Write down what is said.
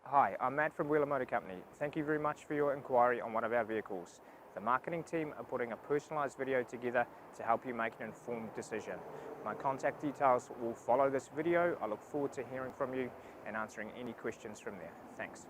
Hi, I'm Matt from Wheeler Motor Company. Thank you very much for your inquiry on one of our vehicles. The marketing team are putting a personalised video together to help you make an informed decision. My contact details will follow this video. I look forward to hearing from you and answering any questions from there. Thanks.